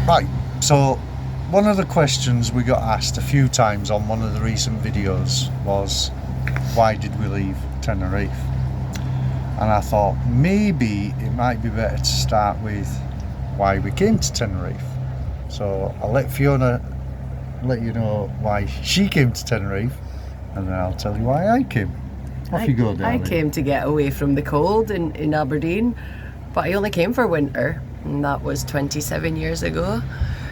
Right, so one of the questions we got asked a few times on one of the recent videos was, why did we leave Tenerife? And I thought maybe it might be better to start with why we came to Tenerife. So I'll let Fiona let you know why she came to Tenerife, and then I'll tell you why I came. Off you go, darling. I came to get away from the cold in Aberdeen, but I only came for winter, and that was 27 years ago.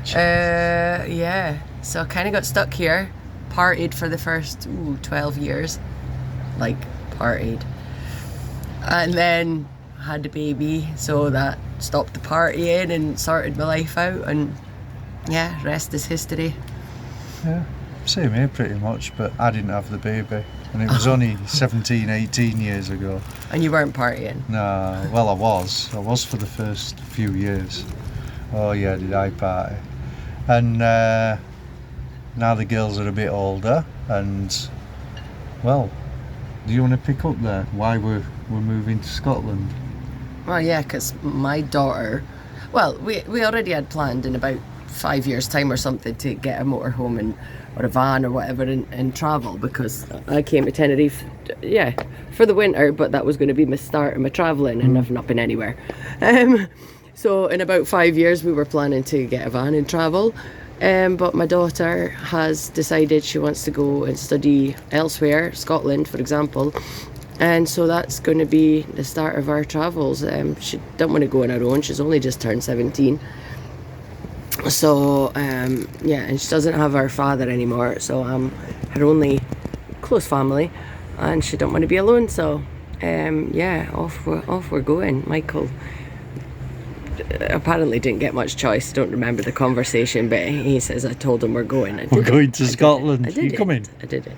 Yeah, so I kind of got stuck here, partied for the first 12 years, like partied, and then had a baby, so that stopped the partying and sorted my life out, and yeah, rest is history. Yeah, same here pretty much, but I didn't have the baby, and it was only 17, 18 years ago. And you weren't partying? No, well I was for the first few years. Oh yeah, did I party. And now the girls are a bit older, and well, do you want to pick up there why we're moving to Scotland? Well, yeah, because my daughter, well, we already had planned in about 5 years' time or something to get a motorhome or a van or whatever and travel, because I came to Tenerife, yeah, for the winter, but that was going to be my start of my travelling, and I've not been anywhere. So in about 5 years we were planning to get a van and travel, but my daughter has decided she wants to go and study elsewhere, Scotland for example, and so that's going to be the start of our travels. She don't want to go on her own, she's only just turned 17. So yeah, and she doesn't have her father anymore, so I'm her only close family, and she don't want to be alone. So yeah, off we're going. Michael apparently didn't get much choice. Don't remember the conversation, but he says I told him we're going. We're going to Scotland. I did. You coming? I did it.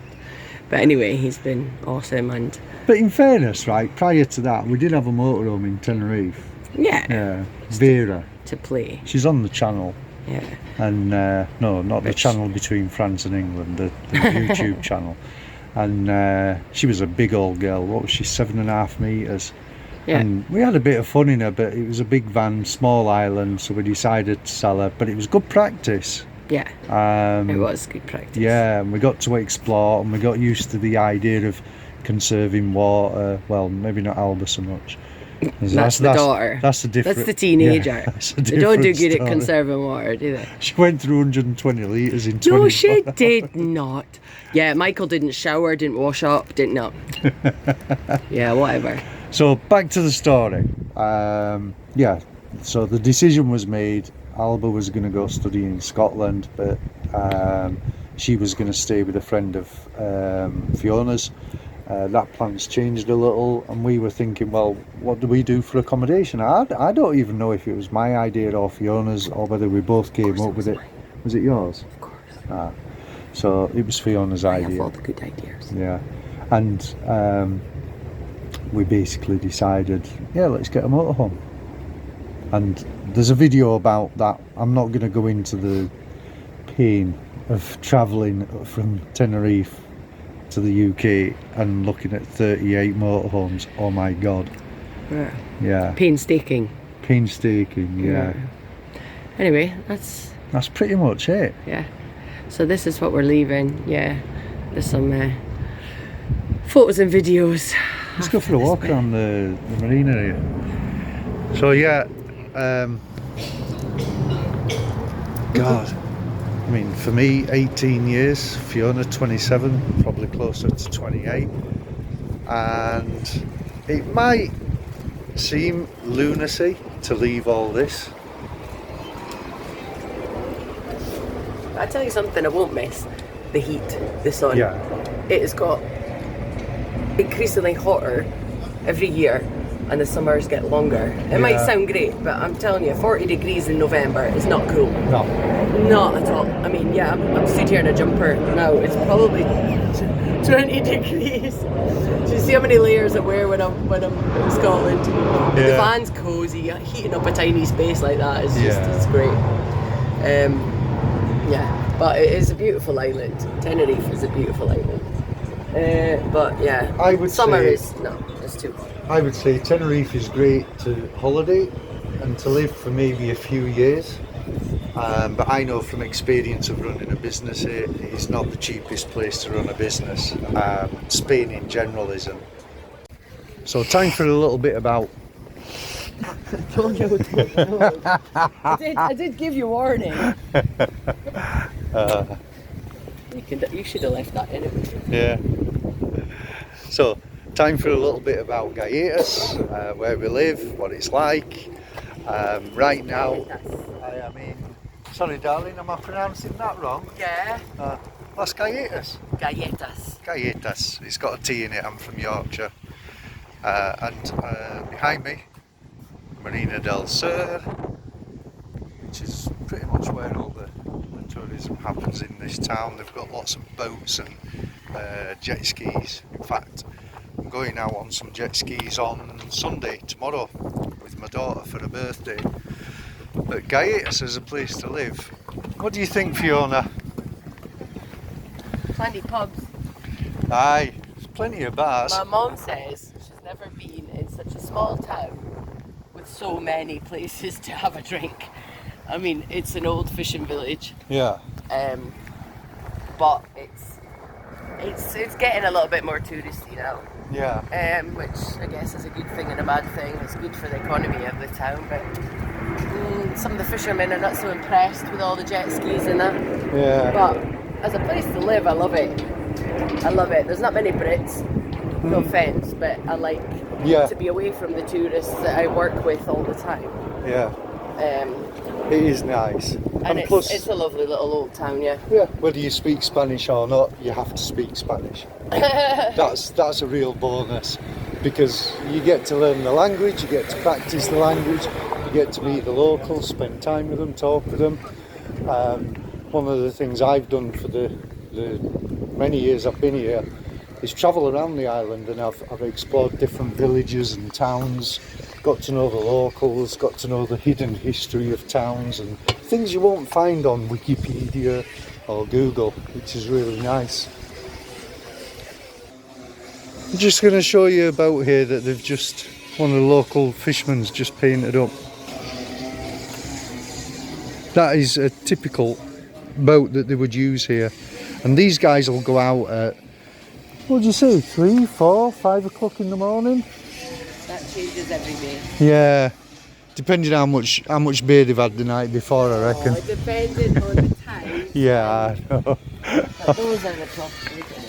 But anyway, he's been awesome. And but in fairness, right, prior to that, we did have a motorhome in Tenerife. Yeah. Vera. To play. She's on the channel. Yeah. And no, not the channel between France and England, the YouTube channel. And she was a big old girl. What was she, 7.5 meters? Yeah. And we had a bit of fun in her, but it was a big van, small island, so we decided to sell her. But it was good practice. Yeah. It was good practice. Yeah, and we got to explore, and we got used to the idea of conserving water. Well, maybe not Alba so much. That's the daughter. That's the different. That's the teenager. Yeah, they don't do good at conserving water, do they? She went through 120 litres in 20 No, she did not. Yeah, Michael didn't shower, didn't wash up, didn't know. Yeah, whatever. So back to the story. Yeah, so the decision was made. Alba was going to go study in Scotland, but she was going to stay with a friend of Fiona's. That plan's changed a little, and we were thinking, well, what do we do for accommodation? I don't even know if it was my idea or Fiona's, or whether we both came up with it. Was it yours? Of course. So it was Fiona's idea. I have all the good ideas. Yeah, and we basically decided, yeah, let's get a motorhome. And there's a video about that. I'm not going to go into the pain of travelling from Tenerife to the UK and looking at 38 motorhomes. Oh my god. Yeah. Painstaking, yeah. Anyway, that's pretty much it. Yeah. So this is what we're leaving. Yeah. There's some photos and videos. Let's go for a walk around the marina here. So yeah, God, I mean, for me, 18 years, Fiona 27, probably closer to 28, and it might seem lunacy to leave all this. I'll tell you something I won't miss. The heat, the sun. Yeah. It has got increasingly hotter every year, and the summers get longer. It might sound great, but I'm telling you, 40 degrees in November is not cool. No. Not at all. I mean, yeah, I'm stood here in a jumper now. It's probably 20 degrees. Do you see how many layers I wear when I'm in Scotland? Yeah. The van's cozy. Heating up a tiny space like that is just it's great. Yeah, but it is a beautiful island. Tenerife is a beautiful island. But yeah, I would summer say, is it's too hot. I would say Tenerife is great to holiday and to live for maybe a few years. but I know from experience of running a business here, it's not the cheapest place to run a business. Spain in general isn't. So time for a little bit about... I did give you warning. You should have left that in it. Yeah. So, time for a little bit about Gaiatas, where we live, what it's like. Right now, I am in... Sorry darling, am I pronouncing that wrong? Yeah. Las Gaiatas? Galletas. Gaiatas. It's got a T in it, I'm from Yorkshire. And behind me, Marina del Sur, which is pretty much where all the tourism happens in this town. They've got lots of boats and jet skis. In fact, I'm going out on some jet skis on Sunday, tomorrow, with my daughter for her birthday. But Gaiatas is a place to live. What do you think, Fiona? Plenty pubs. Aye, there's plenty of bars. My mum says she's never been in such a small town with so many places to have a drink. I mean, it's an old fishing village. Yeah. But it's getting a little bit more touristy now. Yeah. Which I guess is a good thing and a bad thing. It's good for the economy of the town, but some of the fishermen are not so impressed with all the jet skis and that. Yeah. But as a place to live, I love it. I love it. There's not many Brits, no offence, but I like to be away from the tourists that I work with all the time. Yeah. It is nice. And plus, it's a lovely little old town, yeah. Yeah, whether you speak Spanish or not, you have to speak Spanish. That's a real bonus, because you get to learn the language, you get to practice the language, you get to meet the locals, spend time with them, talk with them. One of the things I've done for the many years I've been here is travel around the island, and I've explored different villages and towns, got to know the locals, got to know the hidden history of towns and things you won't find on Wikipedia or Google, which is really nice. I'm just going to show you about here that they've just, one of the local fishermen's just painted up. That is a typical boat that they would use here, and these guys will go out at, what do you say, 3, 4, 5 o'clock in the morning? That changes every day. Yeah, depending on how much beer they've had the night before, I reckon. Oh, depending on the time. Yeah, I know. But those are the top.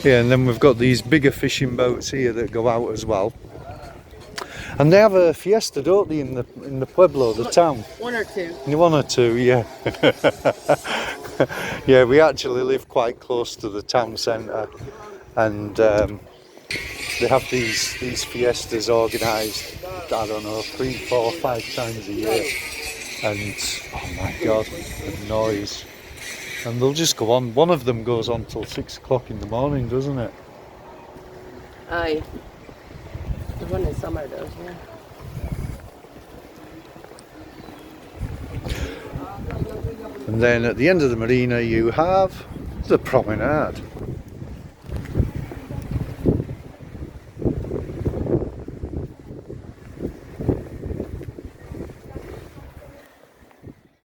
Yeah, and then we've got these bigger fishing boats here that go out as well. And they have a fiesta, don't they, in the pueblo, the town? One or two. One or two, yeah. Yeah, we actually live quite close to the town centre, and they have these fiestas organised, I don't know, 3, 4, 5 times a year, and oh my god, the noise. And they'll just go on, one of them goes on till 6 o'clock in the morning, doesn't it? Aye. The one in summer does, yeah. And then at the end of the marina you have the promenade.